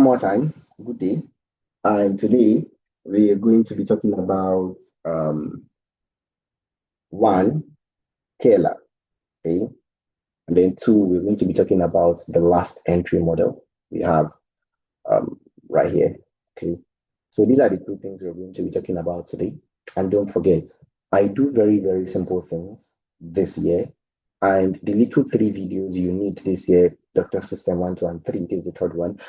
more time, good day. And today we are going to be talking about one, Kayla, okay? And then two, we're going to be talking about the last entry model we have right here, okay? So these are the two things we're going to be talking about today. And don't forget, I do very, very simple things this year. And the little 3 videos you need this year, Dr. System 1, 2, and 3, this is the third one,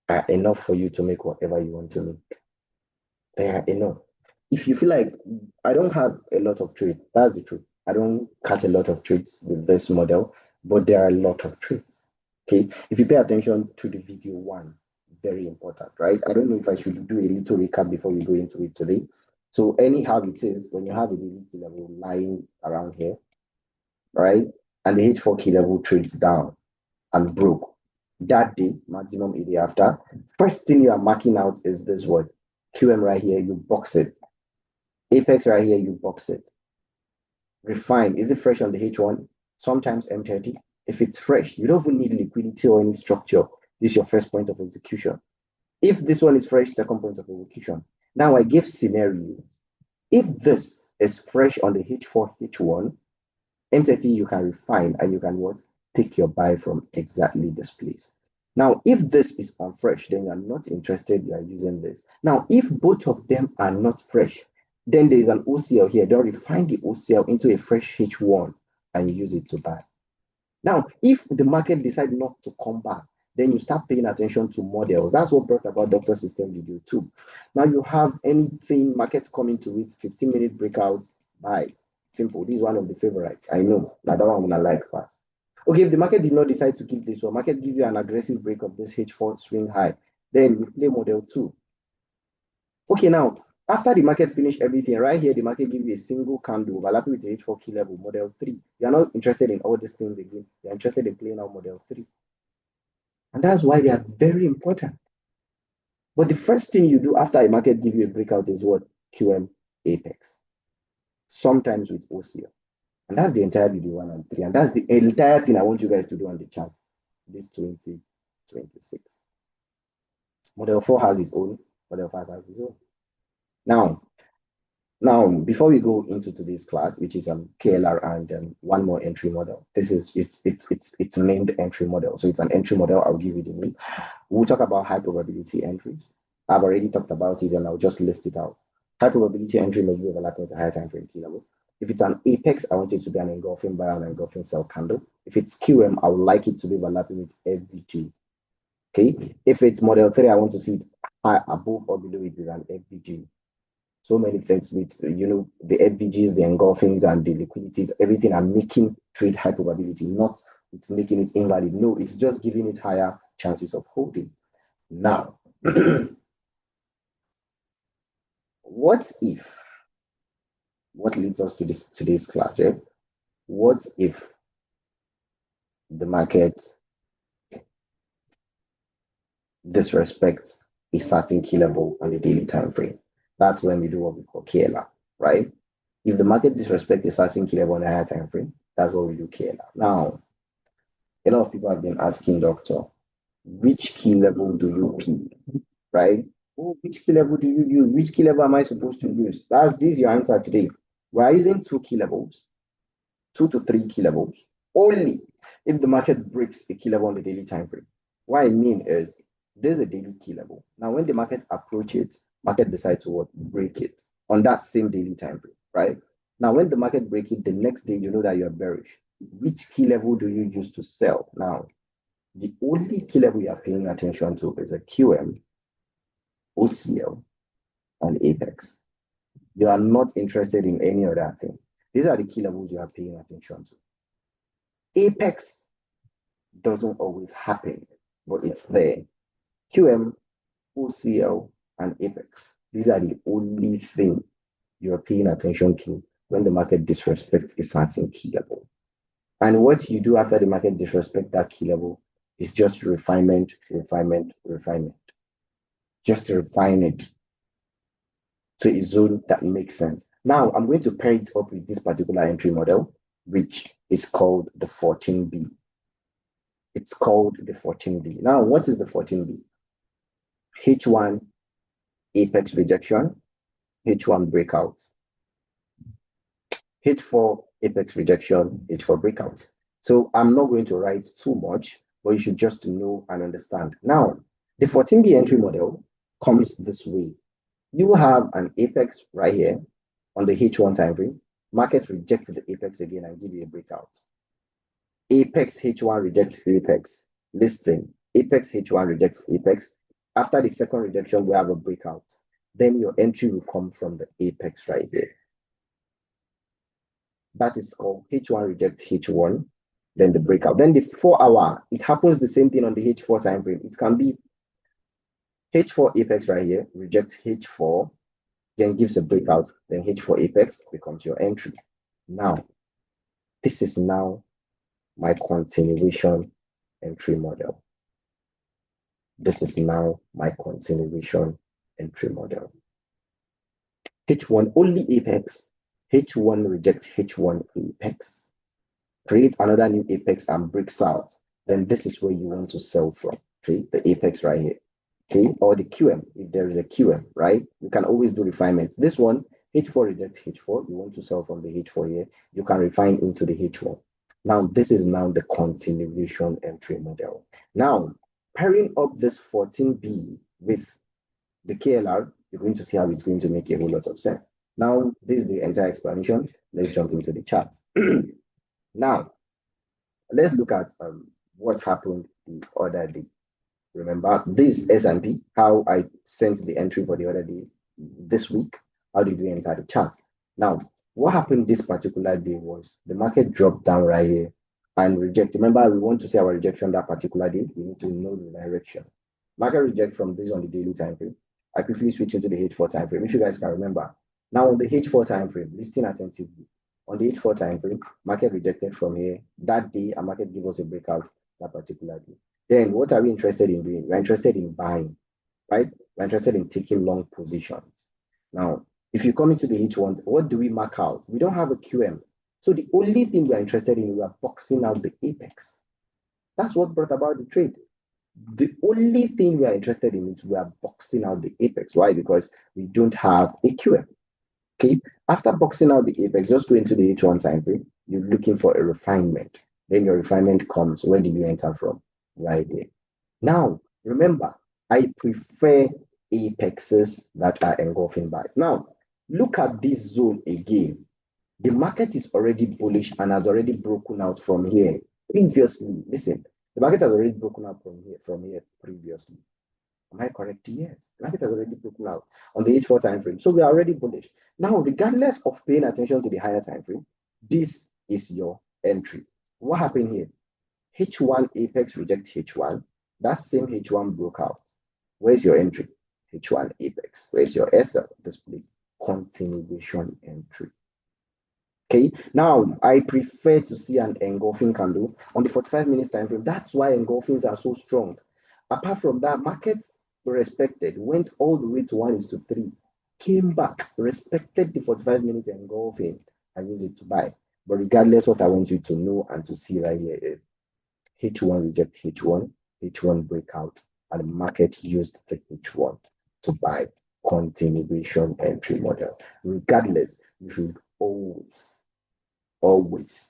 are enough for you to make whatever you want to make. They are enough. If you feel like I don't have a lot of trades, that's the truth. I don't catch a lot of trades with this model, but there are a lot of trades. Okay. If you pay attention to the video one, very important, right? I don't know if I should do a little recap before we go into it today. So anyhow it is, when you have a daily key level lying around here, right? And the H4 key level trades down and broke. That day, maximum a day after, first thing you are marking out is this word. QM right here, you box it. Apex right here, you box it. Refine, is it fresh on the H1? Sometimes M30. If it's fresh, you don't even need liquidity or any structure. This is your first point of execution. If this one is fresh, second point of execution. Now I give scenario. If this is fresh on the H4, H1, M30 you can refine and you can what? Take your buy from exactly this place. Now, if this is unfresh, then you're not interested, you are using this. Now, if both of them are not fresh, then there is an OCL here. Don't refine the OCL into a fresh H1 and use it to buy. Now, if the market decides not to come back, then you start paying attention to models. That's what brought about Dr. System video 2. Now you have anything, market coming to it, 15-minute breakout, buy. Simple. This is one of the favorites. I know. That one I'm gonna like fast. Okay, if the market did not decide to give this one, market give you an aggressive break of this H4 swing high, then you play model 2. Okay, now after the market finish everything, right here, the market give you a single candle overlapping with the H4 key level, model 3. You're not interested in all these things again. You're interested in playing out model 3. And that's why they are very important. But the first thing you do after a market give you a breakout is what? QM Apex. Sometimes with OCL. And that's the entire video 1 and 3. And that's the entire thing I want you guys to do on the chart. This 2026. Model 4 has its own. Model 5 has its own. Now, before we go into today's class, which is KLR and one more entry model, this is it's named entry model. So it's an entry model. I'll give you the name. We'll talk about high probability entries. I've already talked about it, and I'll just list it out. High probability entry may be overlapping with a higher time frame key level. If it's an apex, I want it to be an engulfing buy and engulfing sell candle. If it's QM, I would like it to be overlapping with FBG. Okay. If it's model 3, I want to see it high above or below it with an FBG. So many things with, the FBGs, the engulfings, and the liquidities, everything are making trade high probability, not it's making it invalid. No, it's just giving it higher chances of holding. Now, what leads us to today's class, right? What if the market disrespects a certain key level on the daily time frame? That's when we do what we call KLR, right? If the market disrespects a certain key level on a higher time frame, that's what we do KLR. Now, a lot of people have been asking, doctor, which key level do you pick, right? Oh, which key level do you use? Which key level am I supposed to use? This is your answer today. We are using 2 key levels, 2 to 3 key levels, only if the market breaks a key level on the daily time frame. What I mean is, there's a daily key level. Now, when the market approaches it, market decides to break it on that same daily time frame, right? Now, when the market breaks it, the next day, you know that you're bearish. Which key level do you use to sell? Now, the only key level you are paying attention to is a QM, OCL, and Apex. You are not interested in any other thing. These are the key levels you are paying attention to. Apex doesn't always happen, but it's there. QM, OCL, and Apex. These are the only thing you're paying attention to when the market disrespects a certain key level. And what you do after the market disrespects that key level is just refinement. Just to refine it to a zone that makes sense. Now, I'm going to pair it up with this particular entry model, which is called the 14B. It's called the 14B. Now, what is the 14B? H1 apex rejection, H1 breakout, H4 apex rejection, H4 breakout. So I'm not going to write too much, but you should just know and understand. Now, the 14B entry model comes this way. You have an apex right here on the H1 time frame. Market rejects the apex again and give you a breakout. Apex H1 rejects apex. Listen, apex H1 rejects apex. After the second rejection, we have a breakout. Then your entry will come from the apex right here. That is called H1 rejects H1, then the breakout. Then the 4-hour, it happens the same thing on the H4 time frame. It can be H4 apex right here, rejects H4, then gives a breakout, then H4 apex becomes your entry. Now, this is now my continuation entry model. This is now my continuation entry model. H1 only apex, H1 rejects H1 apex, create another new apex and breaks out. Then this is where you want to sell from, okay? The apex right here, okay? Or the QM, if there is a QM, right? You can always do refinement. This one, H4 rejects H4, you want to sell from the H4 here, you can refine into the H1. Now, this is now the continuation entry model. Now, pairing up this 14B with the KLR, you're going to see how it's going to make a whole lot of sense. Now, this is the entire explanation. Let's jump into the chart. Now, let's look at what happened the other day. Remember, this S&P, how I sent the entry for the other day this week. How did we enter the chart? Now, what happened this particular day was the market dropped down right here and reject. Remember, we want to see our rejection that particular day. We need to know the direction. Market reject from this on the daily time frame. I quickly switch into the H4 time frame. If you guys can remember, now on the H4 time frame, listen attentively. On the H4 time frame, market rejected from here that day, and market gave us a breakout that particular day. Then what are we interested in doing? We're interested in buying, right? We're interested in taking long positions. Now, if you come into the H1, what do we mark out? We don't have a QM. So the only thing we're interested in, we are boxing out the apex. That's what brought about the trade. The only thing we are interested in is we are boxing out the apex. Why? Because we don't have a QM. Okay. After boxing out the apex, just go into the H1 time frame. You're looking for a refinement. Then your refinement comes. Where did you enter from? Right there. Now, remember, I prefer apexes that are engulfing buys. Now, look at this zone again. The market is already bullish and has already broken out from here previously. Listen, the market has already broken out from here previously. Am I correct? Yes. The market has already broken out on the H4 time frame. So we are already bullish. Now, regardless of paying attention to the higher time frame, this is your entry. What happened here? H1 apex reject H1. That same H1 broke out. Where's your entry? H1 apex. Where's your SL? Display continuation entry. Okay, now I prefer to see an engulfing candle on the 45 minutes time frame. That's why engulfings are so strong. Apart from that, markets respected, went all the way to 1:3, came back, respected the 45-minute engulfing, and used it to buy. But regardless, what I want you to know and to see right here is H1 reject H1, H1 breakout, and the market used the H1 to buy continuation entry model. Regardless, you should always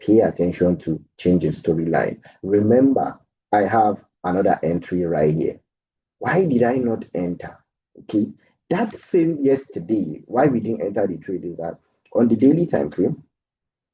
pay attention to changing storyline. Remember, I have another entry right here. Why did I not enter? Okay, that same yesterday, why we didn't enter the trade is that on the daily time frame,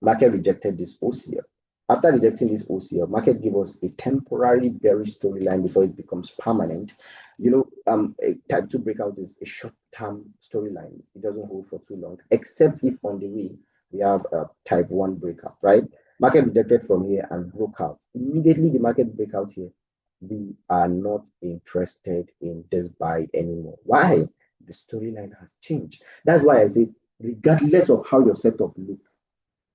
market rejected this OCL. After rejecting this OCL, market gave us a temporary bearish storyline before it becomes permanent. You know, a type 2 breakout is a short-term storyline. It doesn't hold for too long, except if on the way we have a type 1 breakout, right? Market rejected from here and broke out. Immediately the market break out here, we are not interested in this buy anymore. Why? The storyline has changed. That's why I say, regardless of how your setup look,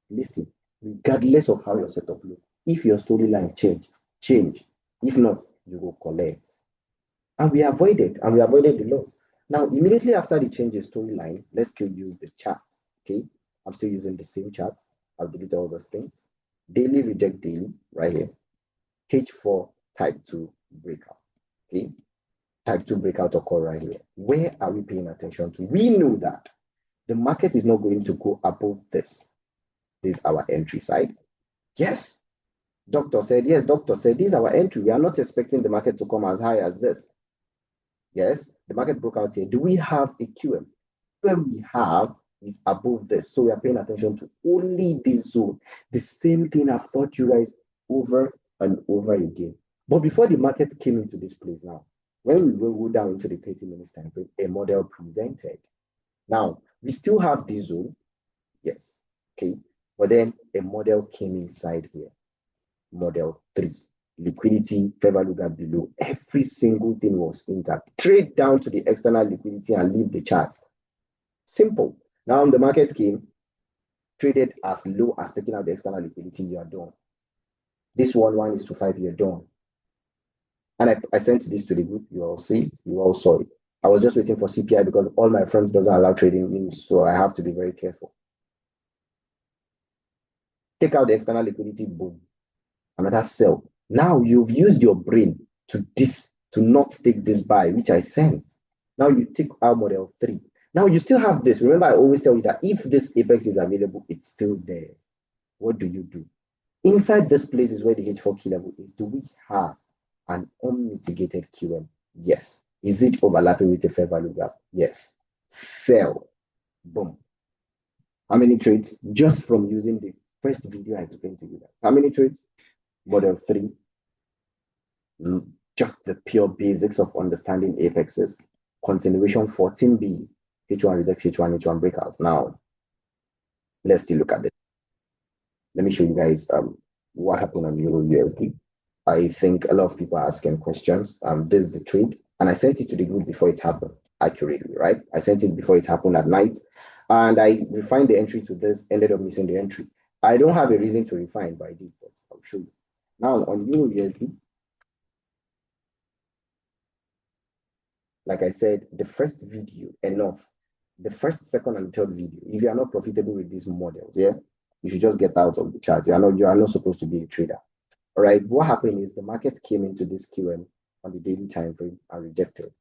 listen, regardless of how your setup look, if your storyline change. If not, you will collect. And we avoided the loss. Now, immediately after the change in storyline, let's still use the chart. Okay, I'm still using the same chart. I'll delete all those things. Daily reject daily right here. H4 type 2 breakout. Okay, type 2 breakout occur right here. Where are we paying attention to? We know that the market is not going to go above this. This is our entry side. Yes. Doctor said, yes, doctor said, this is our entry. We are not expecting the market to come as high as this. Yes, the market broke out here. Do we have a QM? QM we have is above this. So we are paying attention to only this zone. The same thing I've taught you guys over and over again. But before the market came into this place now, when we will go down into the 30 minutes time frame, a model presented. Now, we still have this zone. Yes. Okay. But then a model came inside here. Model 3. Liquidity, fair value gap below. Every single thing was intact. Trade down to the external liquidity and leave the chart. Simple. Now the market came, traded as low as taking out the external liquidity, you are done. This 1:1:5, you're done. And I sent this to the group. You all see it. You all saw it. I was just waiting for CPI because all my friends doesn't allow trading news, so I have to be very careful. Take out the external liquidity, boom. Another sell. Now you've used your brain to not take this buy, which I sent. Now you take our model 3. Now you still have this. Remember, I always tell you that if this apex is available, it's still there. What do you do? Inside this place is where the H4 key level is. Do we have an unmitigated QM? Yes. Is it overlapping with a fair value gap? Yes. Sell. Boom. How many trades? Just from using the first video I explained to you that. How many trades? Model 3. Just the pure basics of understanding apexes. Continuation 14B. H1 reject H1, H1 breakout. Now, let's still look at this. Let me show you guys what happened on EURUSD. I think a lot of people are asking questions. This is the trade, and I sent it to the group before it happened accurately, right? I sent it before it happened at night, and I refined the entry to this, ended up missing the entry. I don't have a reason to refine, but I did, but I'll show you. Now on EURUSD, like I said, the first video, enough. The first, second, and third video, if you are not profitable with these models, yeah, you should just get out of the chart. You are not supposed to be a trader. All right, what happened is the market came into this QM on the daily time frame and rejected.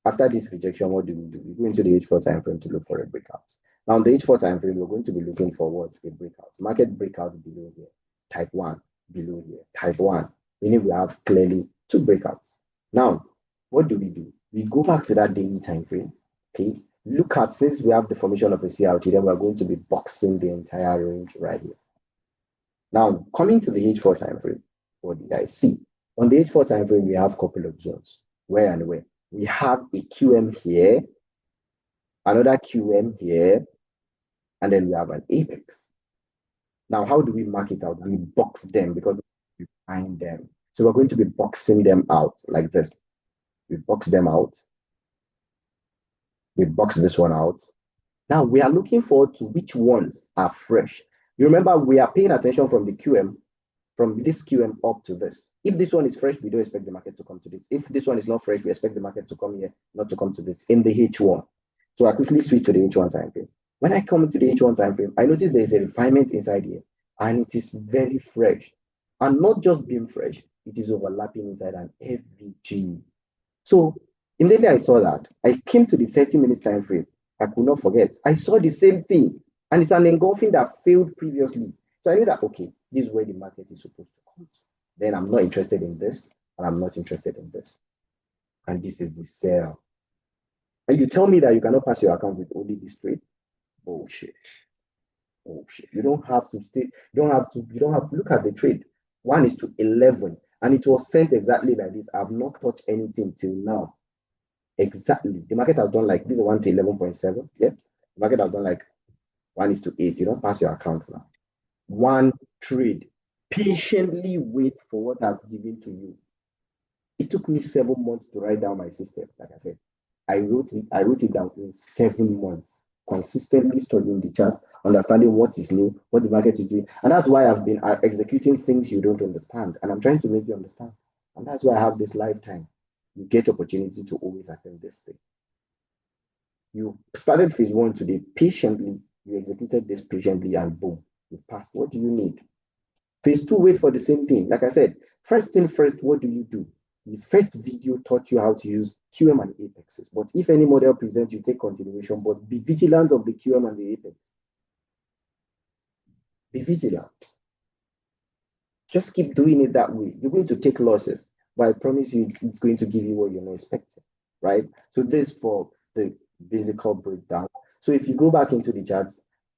After this rejection, what do? We go into the H4 time frame to look for a breakout. Now, on the H4 time frame, we're going to be looking for what? A breakout. Market breakout below here. Type 1 below here. Type 1. Meaning we have clearly 2 breakouts. Now, what do? We go back to that daily time frame. Okay. Look at, since we have the formation of a CRT, then we're going to be boxing the entire range right here. Now, coming to the H4 time frame, what did I see? On the H4 time frame, we have a couple of zones. Where and where? We have a QM here, another QM here, and then we have an apex. Now, how do we mark it out? We box them because we find them. So we're going to be boxing them out like this. We box them out. We box this one out. Now we are looking forward to which ones are fresh. You remember, we are paying attention from the QM, from this QM up to this. If this one is fresh, we don't expect the market to come to this. If this one is not fresh, we expect the market to come here, not to come to this in the H1. So I quickly switch to the H1 time frame. When I come to the H1 time frame, I notice there is a refinement inside here, and it is very fresh. And not just being fresh, it is overlapping inside an FVG. So immediately I saw that, I came to the 30 minutes time frame. I could not forget. I saw the same thing, and it's an engulfing that failed previously. So I knew that, okay, this is where the market is supposed to come. Then I'm not interested in this, and I'm not interested in this. And this is the sell. And you tell me that you cannot pass your account with only this trade? Bullshit. Bullshit. You don't have to look at the trade. 1:11, and it was sent exactly like this. I've not touched anything till now. Exactly. The market has done like this is 1:11.7. Yeah. The market has done like 1:8. You don't pass your account now. One trade. Patiently wait for what I've given to you. It took me 7 months to write down my system. Like I said, I wrote it down in 7 months, consistently studying the chart, understanding what is new, what the market is doing. And that's why I've been executing things you don't understand. And I'm trying to make you understand. And that's why I have this lifetime. You get opportunity to always attend this thing. You started phase 1 today patiently, you executed this patiently, and boom, you passed. What do you need? Phase 2, wait for the same thing. Like I said, first thing first, what do? the first video taught you how to use QM and apexes. But if any model presents, you take continuation, but be vigilant of the QM and the apex. Be vigilant. Just keep doing it that way. You're going to take losses, but I promise you it's going to give you what you're not expecting, right? So this for the physical breakdown. So if you go back into the charts,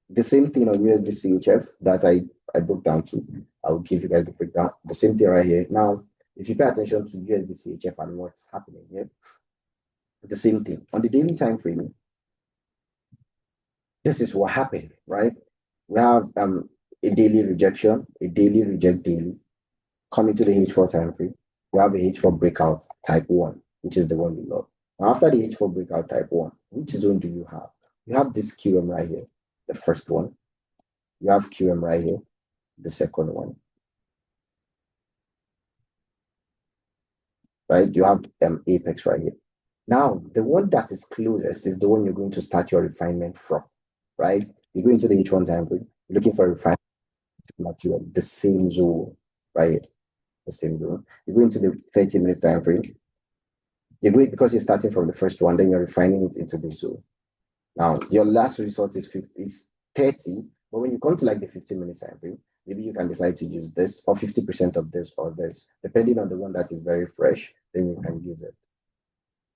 the same thing on USDCHF that I broke down to, I will give you guys the breakdown. The same thing right here. Now, if you pay attention to USDCHF and what's happening here, the same thing. On the daily time frame, this is what happened, right? We have a daily rejection, a daily reject daily, coming to the H4 time frame. We have a H4 breakout type 1, which is the one we love. Now, after the H4 breakout type 1, which zone do you have? You have this QM right here, the first one. You have QM right here, the second one. Right? You have apex right here. Now, the one that is closest is the one you're going to start your refinement from, right? You go into the H1 time frame, you're looking for a refinement material, the same zone, right? The same zone. You go into the 30 minutes time frame, you do it because you're starting from the first one, then you're refining it into this zone. Now, your last result is 30, but when you come to like the 15 minutes time frame, maybe you can decide to use this or 50% of this or this, depending on the one that is very fresh, then you can use it,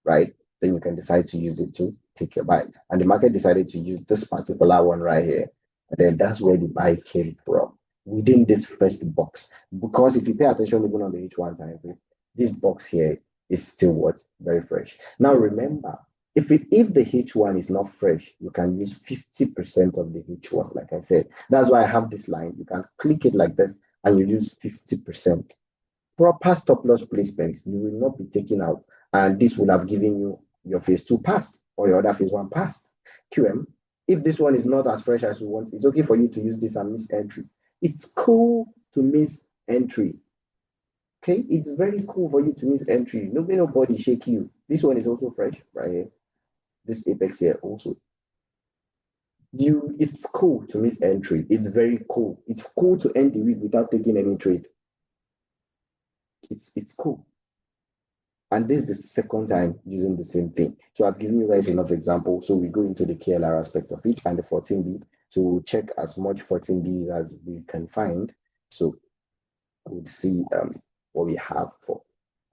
right? Then you can decide to use it to take your buy. And the market decided to use this particular one right here. And then that's where the buy came from, within this first box. Because if you pay attention even on the H1 time frame, this box here is still what? Very fresh. Now remember, if the H1 is not fresh, you can use 50% of the H1. Like I said, that's why I have this line. You can click it like this and you use 50%. Proper stop loss placement, you will not be taken out. And this will have given you your phase 2 passed or your other phase 1 passed. QM, if this one is not as fresh as you want, it's okay for you to use this and miss entry. It's cool to miss entry. Okay, it's very cool for you to miss entry. Nobody shake you. This one is also fresh right here. This apex here also. It's cool to miss entry. It's very cool. It's cool to end the week without taking any trade. It's cool. And this is the second time using the same thing. So I've given you guys enough examples. So we go into the KLR aspect of it and the 14B to check as much 14B as we can find. So we'll see what we have for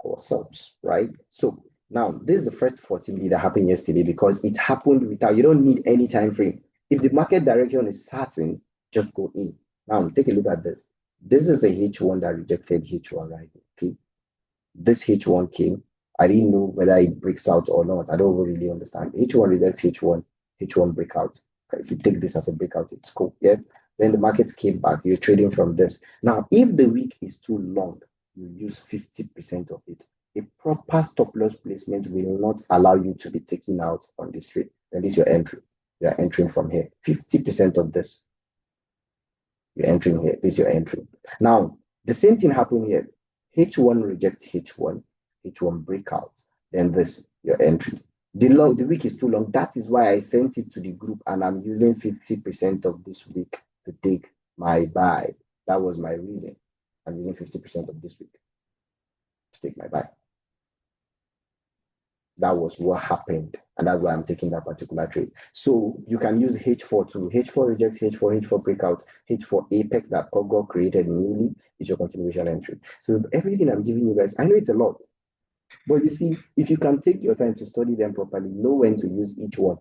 ourselves, right? So now this is the first 14B that happened yesterday because it happened without, you don't need any time frame. If the market direction is certain, just go in. Now take a look at this. This is a H1 that rejected H1 right here, okay? This H1 came. I didn't know whether it breaks out or not. I don't really understand. H1 rejects H1 breakout. If you take this as a breakout, it's cool. Yeah. Then the market came back. You're trading from this. Now, if the wick is too long, you use 50% of it. A proper stop loss placement will not allow you to be taken out on this trade. Then this is your entry. You're entering from here. 50% of this. You're entering here. This is your entry. Now, the same thing happened here. H1 reject H1 breakout, then this your entry. The week is too long. That is why I sent it to the group and I'm using 50% of this week to take my buy. That was my reason. I'm using 50% of this week to take my buy. That was what happened, and that's why I'm taking that particular trade. So you can use H4 too. H4 rejects H4 breakout, H4 apex that Pogo created newly is your continuation entry. So everything I'm giving you guys, I know it's a lot, but you see, if you can take your time to study them properly, know when to use each one.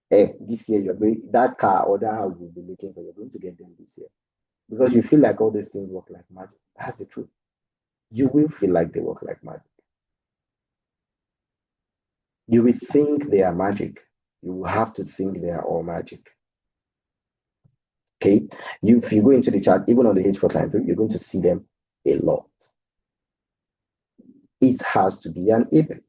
This year you're going that car or that house you'll be looking for, you're going to get them this year because you feel like all these things work like magic. That's the truth. You will feel like they work like magic. You will think they are magic. You will have to think they are all magic. Okay? If you go into the chart, even on the H4 time frame, you're going to see them a lot. It has to be an apex.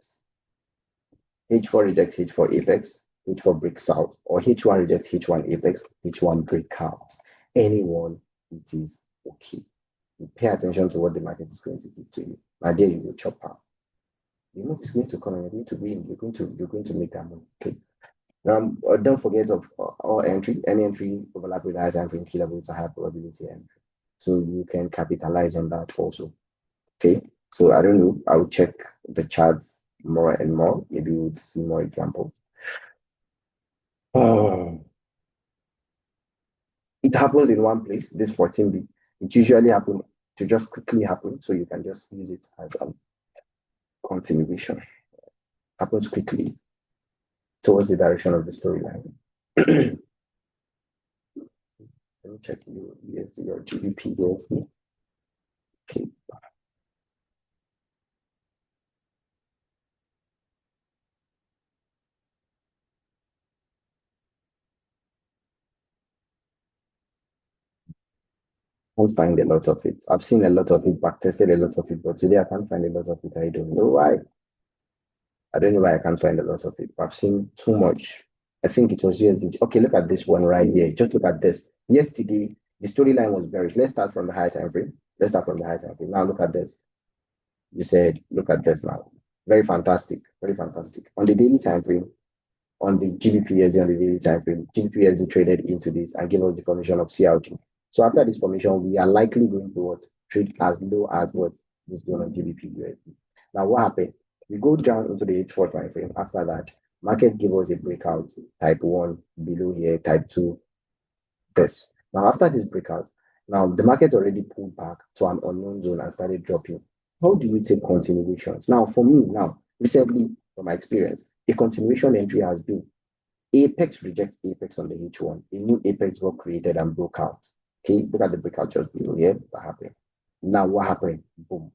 H4 rejects H4 apex, H4 breaks out, or H1 rejects H1 apex, H1 breakout. Anyone, it is okay. You pay attention to what the market is going to do to you. Now there you will chop out. You know it's going to come and you're going to win. You're going to make that money. Okay. Don't forget of all entry. Any entry overlap with high time frame key level, it's a high probability entry. So you can capitalize on that also. Okay. So I don't know. I'll check the charts more and more. Maybe we'll see more examples. Oh, it happens in one place, this 14B. It usually happens to just quickly happen. So you can just use it as a continuation. Happens quickly towards the direction of the storyline. Let me check USD or GBPUSD. Okay. I can't find a lot of it. I've seen a lot of it, backtested a lot of it, but today I can't find a lot of it. I don't know why. I don't know why I can't find a lot of it. But I've seen too much. I think it was USD. Okay, look at this one right here. Just look at this. Yesterday, the storyline was bearish. Let's start from the high time frame. Let's start from the high time frame. Now look at this. You said, look at this now. Very fantastic. Very fantastic. On the daily time frame, on the GBPUSD on the daily time frame, GBPUSD traded into this and gave us the formation of CRT. So after this formation, we are likely going to what trade as low as what is doing on GBPUSD. Now what happened? We go down into the H4 time frame. After that, market gave us a breakout, type 1 below here, type 2, this. Now after this breakout, now the market already pulled back to an unknown zone and started dropping. How do you take continuations? Now for me, now recently from my experience, a continuation entry has been Apex rejects Apex on the H1. A new Apex got created and broke out. Okay, look at the breakout just below here. That happened. Now what happened? Boom.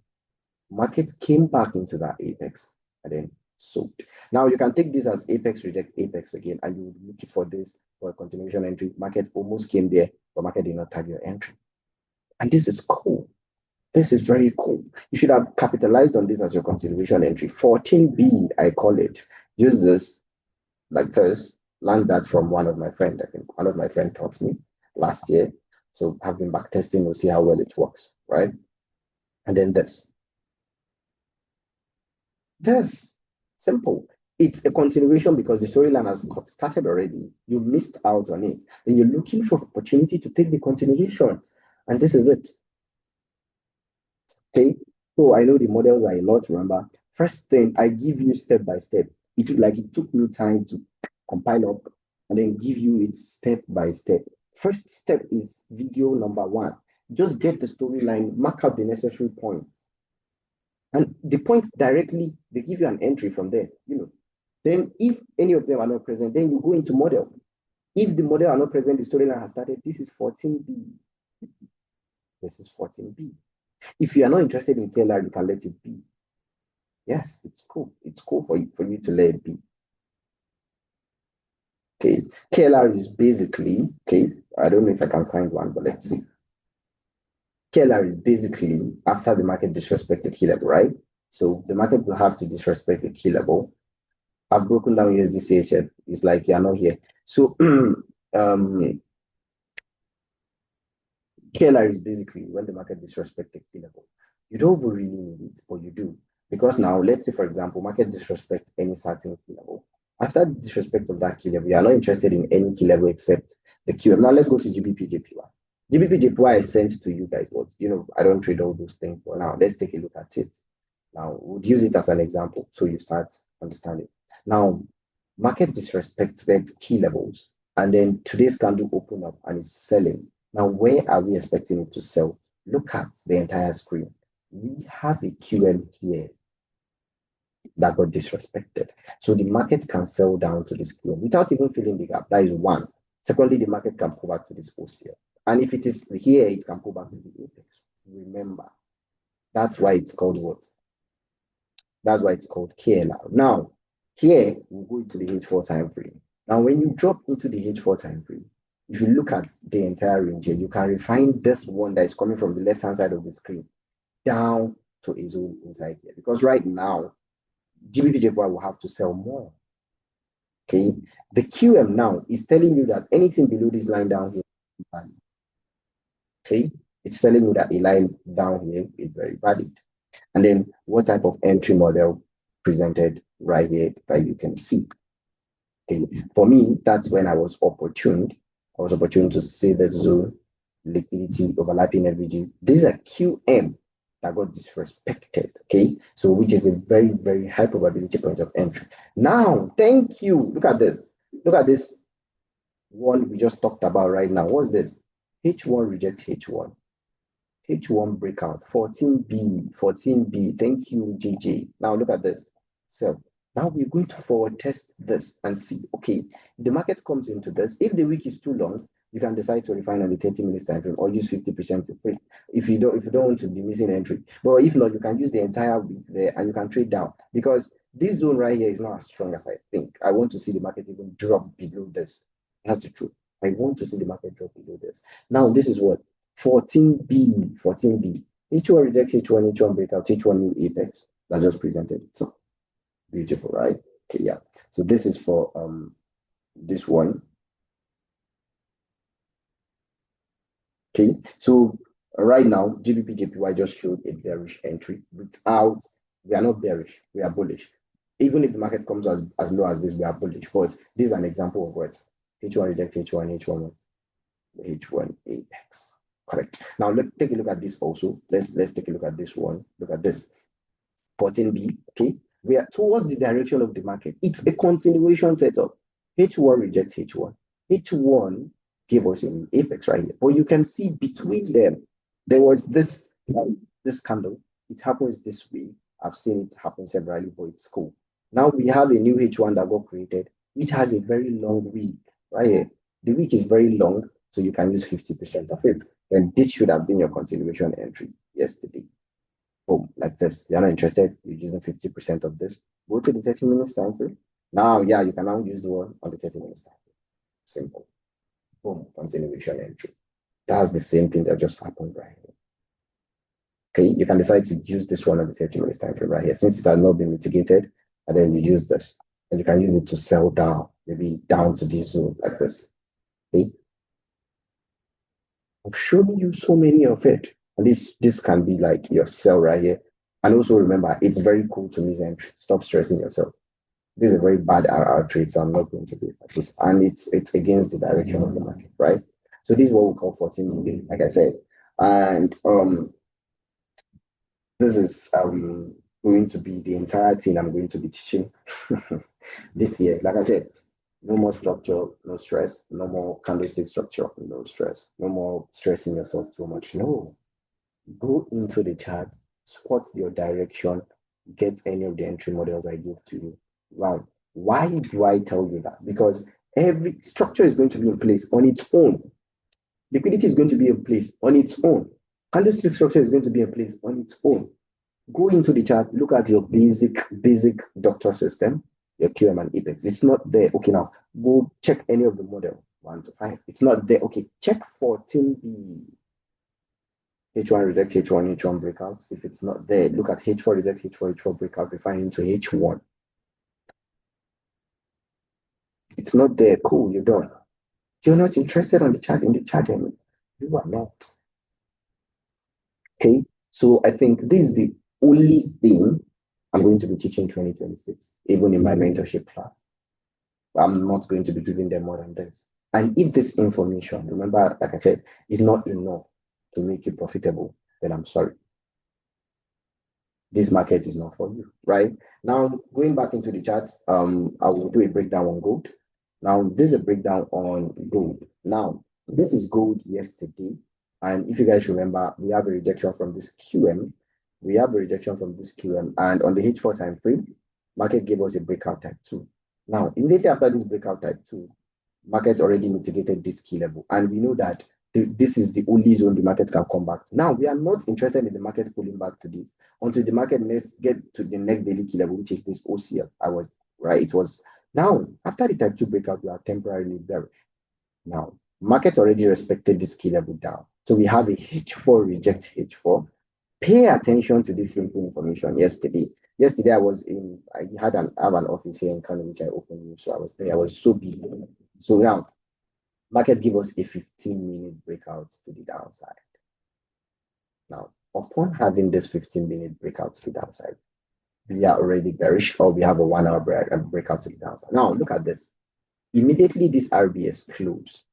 Market came back into that Apex and then sold. Now you can take this as Apex reject Apex again, and you look for this for a continuation entry. Market almost came there, but market did not tag your entry. And this is cool. This is very cool. You should have capitalized on this as your continuation entry. 14B, I call it. Use this like this. Learned that from one of my friends. I think one of my friends taught me last year. So I've been back testing to see how well it works, right? And then this. This simple. It's a continuation because the storyline has started already. You missed out on it. Then you're looking for opportunity to take the continuations. And this is it. Okay. So I know the models are a lot, remember. First thing, I give you step by step. It took me time to compile up and then give you it step by step. First step is video number 1. Just get the storyline, mark out the necessary point. And the point directly, they give you an entry from there, Then if any of them are not present, then you go into model. If the model are not present, the storyline has started. This is 14B. This is 14B. If you are not interested in KLR, you can let it be. Yes, it's cool. It's cool for you to let it be. Okay, KLR is basically, okay, I don't know if I can find one, but let's see. KLR is basically after the market disrespects the key level, right? So the market will have to disrespect the key level. I've broken down USDCHF. It's like you're not here. So KLR is basically when the market disrespects the key level. You don't really need it, but you do. Because now, let's say, for example, market disrespect any certain key level. After the disrespect of that key level, you are not interested in any key level except the QM. Now, let's go to GBPJPY. GBPJPY is sent to you guys, but I don't trade all those things. But now, let's take a look at it. Now, we'll use it as an example so you start understanding. Now, market disrespected key levels, and then today's candle open up and it's selling. Now, where are we expecting it to sell? Look at the entire screen. We have a QM here that got disrespected. So the market can sell down to this QM without even filling the gap. That is one. Secondly, the market can pull back to this post here. And if it is here, it can pull back to the apex. Remember, that's why it's called what? That's why it's called KLR. Now, here, we'll go into the H4 time frame. Now, when you drop into the H4 time frame, if you look at the entire range here, you can refine this one that is coming from the left-hand side of the screen down to a zone inside here. Because right now, GBPJPY will have to sell more. Okay, the QM now is telling you that anything below this line down here is valid. Okay, it's telling you that a line down here is very valid. And then what type of entry model presented right here that you can see. Okay, for me, that's when I was opportuned. I was opportune to see the zone, liquidity, overlapping LVG. These are QM. that got disrespected. Okay, so which is a very, very high probability point of entry. Now, thank you. Look at this. Look at this one we just talked about right now. What's this? H1 reject H1. H1 breakout, 14B, 14B. Thank you, JJ. Now look at this. So now we're going to forward test this and see, okay, the market comes into this. If the week is too long, you can decide to refine on the 30 minutes time frame or use 50% if you don't want to be missing entry. But if not, you can use the entire week there and you can trade down because this zone right here is not as strong as I think. I want to see the market even drop below this. That's the truth. I want to see the market drop below this. Now, this is what 14B, 14B. H1 reject H1, H1 breakout, H1 new apex. That just presented itself. Beautiful, right? Okay, yeah. So this is for this one. Okay, so right now GBPJPY just showed a bearish entry without, we are not bearish, we are bullish. Even if the market comes as low as this, we are bullish. But this is an example of what H1 reject H1, H1, H1 apex. Correct. Now let's take a look at this also. Let's take a look at this one. Look at this. 14B. Okay. We are towards the direction of the market. It's a continuation setup. H1 rejects H1. H1 gave us an apex right here. But you can see between them, there was this candle. It happens this way. I've seen it happen severally, but it's cool. Now we have a new H1 that got created, which has a very long week right here. The week is very long, so you can use 50% of it. And this should have been your continuation entry yesterday. Boom, like this. You're not interested, you're using 50% of this. Go to the 30 minutes time frame. Now, yeah, you can now use the one on the 30 minutes time frame. Simple. Boom, continuation entry. That's the same thing that just happened right here. Okay, you can decide to use this one on the 30 minutes time frame right here. Since it has not been mitigated, and then you use this. And you can use it to sell down, maybe down to this zone like this. Okay. I've shown you so many of it. And this can be like your sell right here. And also remember, it's very cool to miss entry. Stop stressing yourself. This is a very bad RR trade, so I'm not going to do it like this. And it's against the direction of the market, right? So this is what we call 14 million, like I said. And this is going to be the entire thing I'm going to be teaching this year. Like I said, no more structure, no stress, no more candlestick structure, no stress, no more stressing yourself too much. No, go into the chart, spot your direction, get any of the entry models I give to you. Wow. Why do I tell you that? Because every structure is going to be in place on its own. Liquidity is going to be in place on its own. Candlestick structure is going to be in place on its own. Go into the chart, look at your basic doctor system, your QM and Apex. It's not there. Okay, now go check any of the model 1 to 5. It's not there. Okay, check 14B. H1 reject H1, H1 breakouts. If it's not there, look at H4 reject H4, H4 breakout, refine into H1. It's not there. Cool, you're done. You're not interested on the chart in the chart anymore. You are not. Okay, so I think this is the only thing I'm going to be teaching 2026, even in my mentorship class. I'm not going to be giving them more than this. And if this information, remember, like I said, is not enough to make you profitable, then I'm sorry. This market is not for you, right? Now, going back into the charts, I will do a breakdown on gold. Now, this is a breakdown on gold. Now, this is gold yesterday. And if you guys remember, we have a rejection from this QM. We have a rejection from this QM. And on the H4 time frame, market gave us a breakout type 2. Now, immediately after this breakout type 2, market already mitigated this key level. And we know that this is the only zone the market can come back to. Now, we are not interested in the market pulling back to this until the market get to the next daily key level, which is this OCL. It was now after the type 2 breakout, we are temporarily bearish. Now, market already respected this key level down. So we have a H4 reject H4. Pay attention to this simple information yesterday. Yesterday, I have an office here in Kano, which I opened. So I was there. I was so busy. So now, market give us a 15-minute breakout to the downside. Now, upon having this 15-minute breakout to the downside, we are already bearish, or we have a 1 hour breakout to the downside. Now, look at this. Immediately, this RBS close,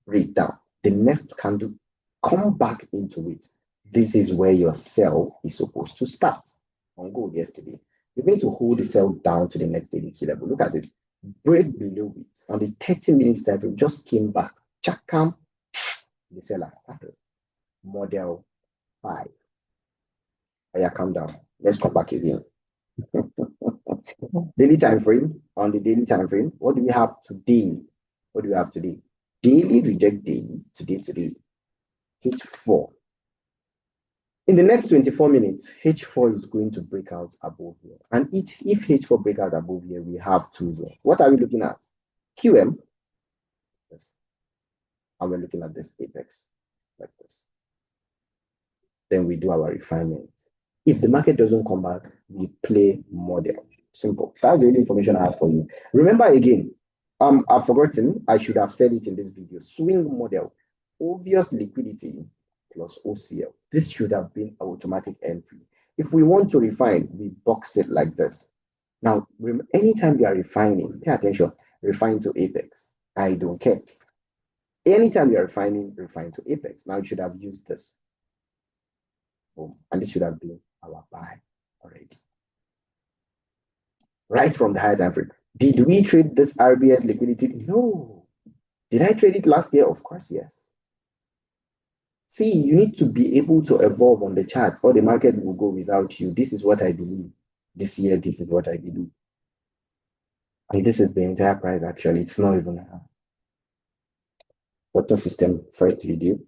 break down. The next candle, come back into it. This is where your sell is supposed to start. On gold yesterday, you're going to hold the sell down to the next daily key level. Look at it. Break below it. On the 30 minutes time frame, just came back. Chakam. The seller started. Model 5. Yeah, calm down. Let's come back again. Daily time frame. On the daily time frame, what do we have today? What do we have today? Daily reject daily. Today. H4. In the next 24 minutes, H4 is going to break out above here. And if H4 break out above here, we have two here. What are we looking at? QM. Yes. And we're looking at this apex like this. Then we do our refinement. If the market doesn't come back, we play model. Simple. That's the only information I have for you. Remember again, I've forgotten, I should have said it in this video. Swing model, obvious liquidity plus OCL. This should have been automatic entry. If we want to refine, we box it like this. Now, anytime you are refining, pay attention, refine to apex. I don't care. Anytime you are refining, refine to apex. Now you should have used this. Boom. And this should have been our buy already. Right from the high time frame. Did we trade this RBS liquidity? No. Did I trade it last year? Of course, yes. See, you need to be able to evolve on the charts, or the market will go without you. This is what I believe. This year, this is what I believe. And this is the entire price, actually. It's not even Dr. System first video,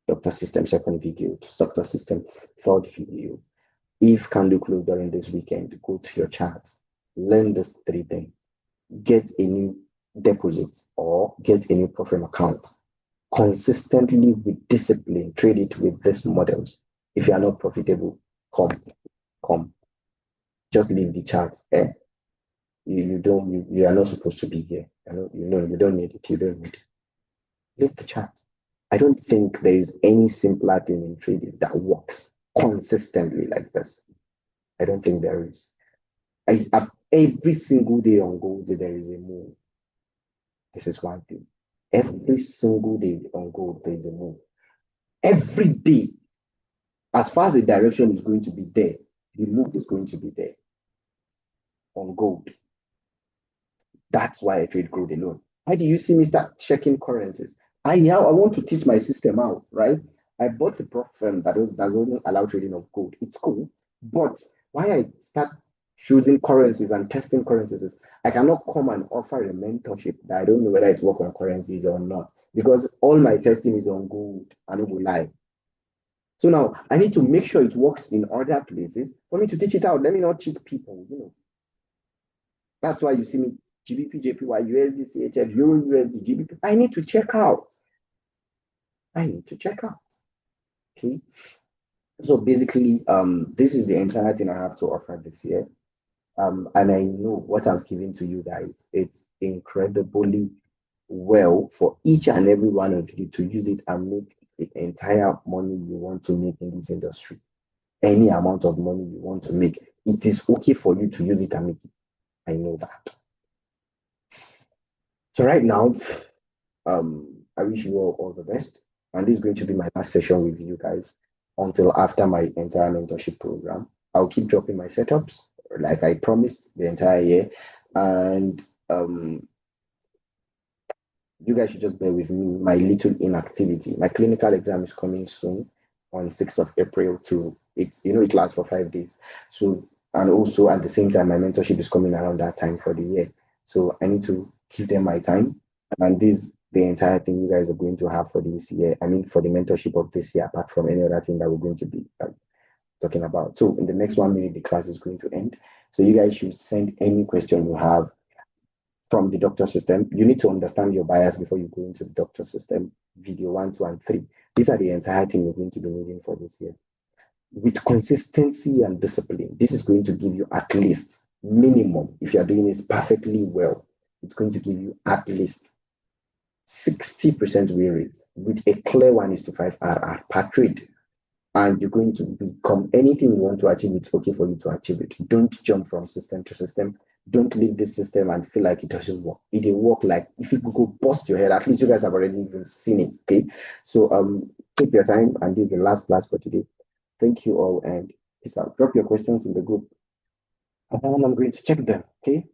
Dr. System second video, Dr. System third video. If candle close during this weekend, go to your charts, learn these 3 things, get a new deposit or get a new profit account. Consistently with discipline, trade it with these models. If you are not profitable, come. Just leave the charts. You are not supposed to be here. You don't need it. You don't need it. Leave the chart. I don't think there is any simpler thing in trading that works consistently like this. I don't think there is. Every single day on gold, there is a move. This is one thing. Every single day on gold, there is a move. Every day, as far as the direction is going to be there, the move is going to be there on gold. That's why I trade gold alone. Why do you see me start checking currencies? I want to teach my system out, right? I bought a prop firm that doesn't allow trading of gold. It's cool. But why I start choosing currencies and testing currencies is I cannot come and offer a mentorship that I don't know whether it works on currencies or not. Because all my testing is on gold. I don't go lie. So now I need to make sure it works in other places for me to teach it out. Let me not cheat people, That's why you see me GBPJPY, USDCHF, EURUSD, GBP. I need to check out. Okay. So basically, this is the entire thing I have to offer this year. And I know what I've given to you guys. It's incredibly well for each and every one of you to use it and make the entire money you want to make in this industry. Any amount of money you want to make, it is okay for you to use it and make it. I know that. So right now, I wish you all the best. And this is going to be my last session with you guys until after my entire mentorship program. I'll keep dropping my setups like I promised the entire year. And you guys should just bear with me, my little inactivity. My clinical exam is coming soon on 6th of April it lasts for 5 days. So, and also at the same time, my mentorship is coming around that time for the year. So I need to give them my time. And this the entire thing you guys are going to have for this year. I mean, for the mentorship of this year, apart from any other thing that we're going to be talking about. So in the next 1 minute, the class is going to end. So you guys should send any question you have from the doctor system. You need to understand your bias before you go into the doctor system. Video 1, 2, and 3. These are the entire thing you're going to be needing for this year. With consistency and discipline, this is going to give you at least minimum, if you're doing it perfectly well, it's going to give you at least 60% win rate with a clear 1:5 RR per trade. And you're going to become anything you want to achieve, it's okay for you to achieve it. Don't jump from system to system. Don't leave this system and feel like it doesn't work. It will work like if you go bust your head, at least you guys have already even seen it. Okay. So take your time, and this is the last class for today. Thank you all, and peace out. Drop your questions in the group, and I'm going to check them. Okay.